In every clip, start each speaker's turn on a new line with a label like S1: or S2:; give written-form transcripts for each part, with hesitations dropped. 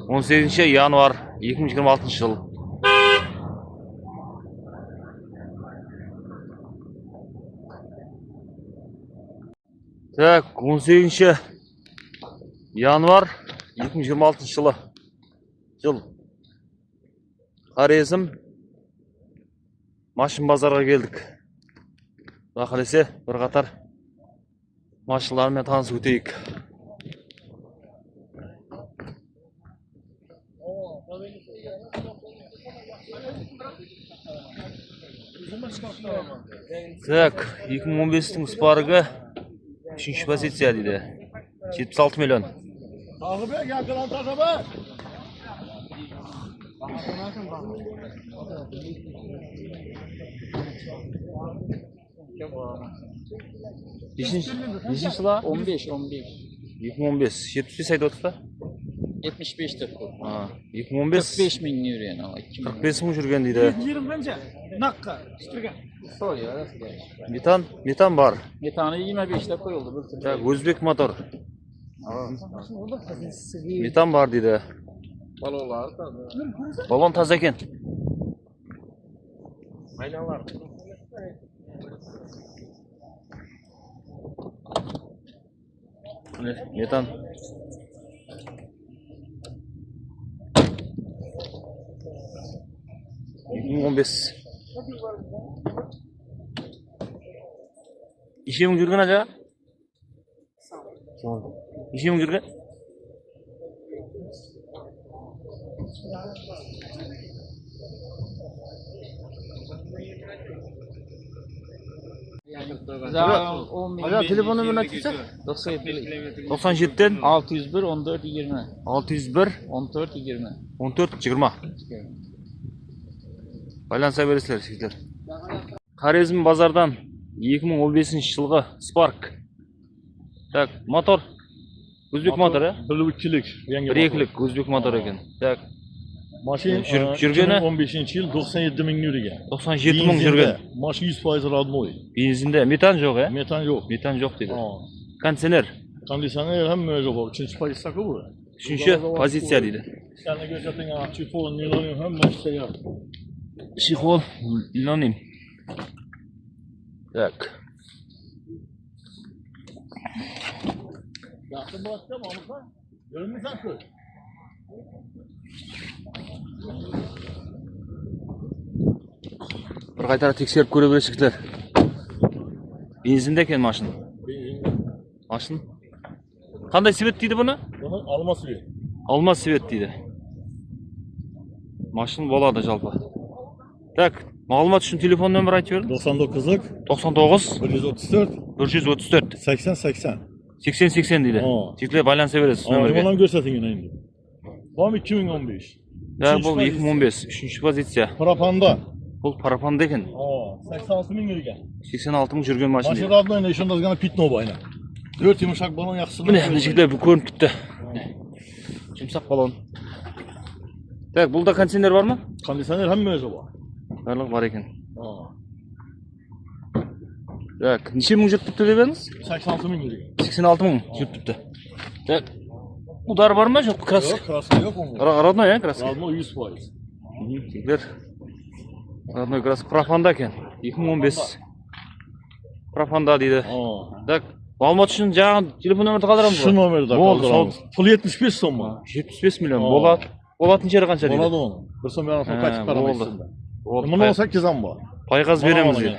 S1: 18 yanvar 2026 yıl. Так, 18 yanvar 2026 yıl. Qarayesім машин базарға келдік. Бақылесе бір қатар машиналармен танысып өтейік. Так, 2015-тің Spark'ı 3-ші позиция дейді. 76 миллион. Нешінші жылы?
S2: 15.
S1: 2015. 75 айтып отырса?
S2: 75 деп қой.
S1: 2015.
S2: 45 мың жүрген.
S1: 45 мың жүрген дейді.
S2: Naqqa, ishtirgan. Sol ya.
S1: Метан бар.
S2: Metani 25 деп қойылды.
S1: Так, Өзбек мотор. Метан бар дейді.
S2: Balonlar таза.
S1: Балон таза екен.
S2: Aynalar.
S1: Метан. Неше мың жүрген ажа? Неше мың жүрген? Ага, телефон нөмірін айтып 97-тен
S2: 601 14 20.
S1: 601
S2: 14 20.
S1: 14 20. Байланса бересіздер, сіздер. Қарайесім базардан 2015 жылғы Spark. Так, мотор. Өзбек мотор, е?
S3: 1-2'lik.
S1: 1-2'lik Өзбек мотор екен. Так.
S3: Машин
S1: жүргені
S3: 2015 yıl 97 bin yürügen.
S1: 97 мың жүрген.
S3: Машин 100% родной.
S1: Benzinde metan жоқ, е?
S3: Metan yok.
S1: Metan жоқ дейді. Кондиционер.
S3: Kondisyoner hem öyle bu. 3. pozisyon bu.
S1: 3-ші позиция дейді.
S3: Sen de gösterdiğin çifon nilanın hem mesleği.
S1: Чехол, линоним. Так.
S3: Yaptın başka mı olursa? Görünmüyor sen söyle.
S1: Bir қайтара тексеріп көре бересіздер. Бензинде екен машин. Машин. Қандай свет дейді бұны?
S3: Bunu alma suyu.
S1: Alma свет дейді. Машин болады жалпы. Так, мағлұмат үшін телефон нөмір айтып беріңіз.
S3: 99'lık
S1: 99
S3: 134
S1: 134
S3: 80 80.
S1: 80 дейді. Текілер байланса бересіз нөмірге.
S3: Onu göstersin yine indi. Bu 2015.
S1: Ya бұл 2015 3-ші позиция.
S3: Parapanda.
S1: Бұл парапанда екен.
S3: 86 bin yürügen.
S1: 86 мың жүрген машин
S3: Машин
S1: дейді.
S3: radyoyla işin azgana pitno bayna. 4 yumuşak balon yaksın.
S1: Міне, мына жігітлер бұл көрініп кетті. Жұмсақ балон. Так, бұлда кондиционер бар ма?
S3: Kondisyoner hem öyle bu.
S1: Барлығы бар екен. Так, неше мың жүріп тіпті деп едіңіз?
S3: 86 bin yürügen.
S1: 86 мың жүріп тіпті. Так, удар бар ма? Жоқ, краска.
S3: Yok, kraska yok mu?
S1: Родной, ya краска?
S3: Radyo 100%.
S1: Тегілер. Родной краска. Профанда екен. 2015. Профанда дейді. Так, Алмат үшін жаңа телефон нөмірді қалдырамыз
S3: Şu numara da kaldıralım. Pul 75 son mu?
S1: 75 миллион. Болатын жері қанша дейді?
S3: Болады onu. Bir son bir anasını kaçıp paramayısın da.
S1: Болды.
S3: Bunu 18'den var.
S1: Пайғаз береміз дейді.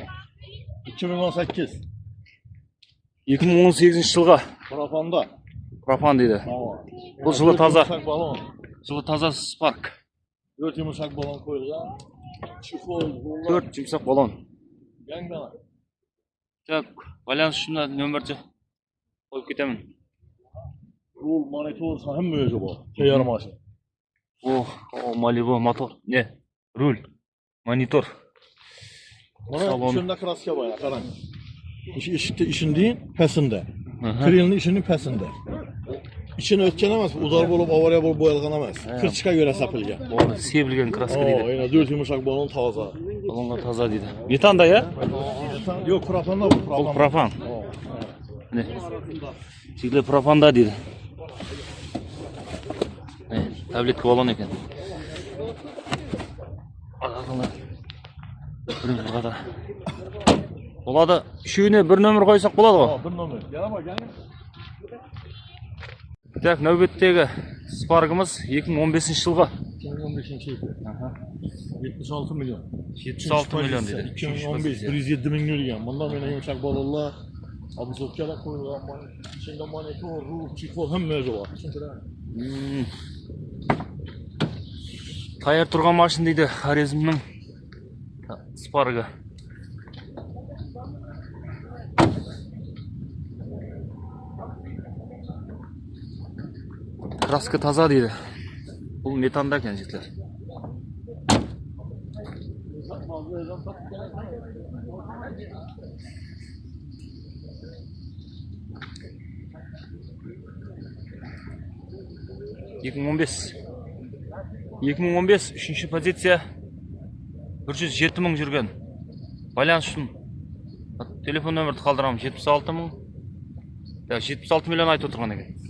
S3: 2018.
S1: 2018 жылға
S3: Parapanda.
S1: профан дейді. Бұл жылы таза.
S3: Balon.
S1: Жылы таза Spark.
S3: 4 yumuşak balon koyulgan. Çifol.
S1: 4 жұмсақ балон.
S3: Yangdana.
S1: Так, байланыс үшін нөмірді қойып кетемін.
S3: Rul, monitor, hem böyle bu. Teyar maşın.
S1: О, Malibu мотор. Не, руль, монитор.
S3: Bana şunda kraska bayağı karan. İşin değil, pesinde. Krilin işinin pesinde. İçini ötkenemez, uzar bulup avaraya bulup boyalganamaz. Kırçıka göre sapılacak.
S1: Оны себілген краска дейді.
S3: Aynen 4 yumuşak balon taza.
S1: Балонға таза дейді. Метанда, ya?
S3: Yok, propanda bu.
S1: Бұл профан. Міне. Тегілер профанда дейді. Таблетка баллон екен. Біреу қада. Болады, үшеуіне бір нөмір қойсақ болады ғой?
S3: Bir номер. Yana bak, yani.
S1: Так, нәубеттегі Spark'ımız 2015 жылғы.
S3: 2015 yıl. 76 milyon.
S1: 76 milyon dedi.
S3: 2015 107 bin yürüyen. Bundan beri yumuşak balolla. Abi sokçada koyulan bana. Şimdi monitör, ruh, çiftol hem mevzu var.
S1: Таяр тұрған машин дейді Хорезмнің Spark'ı. Краска таза дейді. Бұл метанда екен жігіттер. екі мың он бес үшінші позиция 107 мың жүрген. Байланыс үшін телефон нөмірді қалдырамын 76 мың. 76 миллион айтып отырған екен.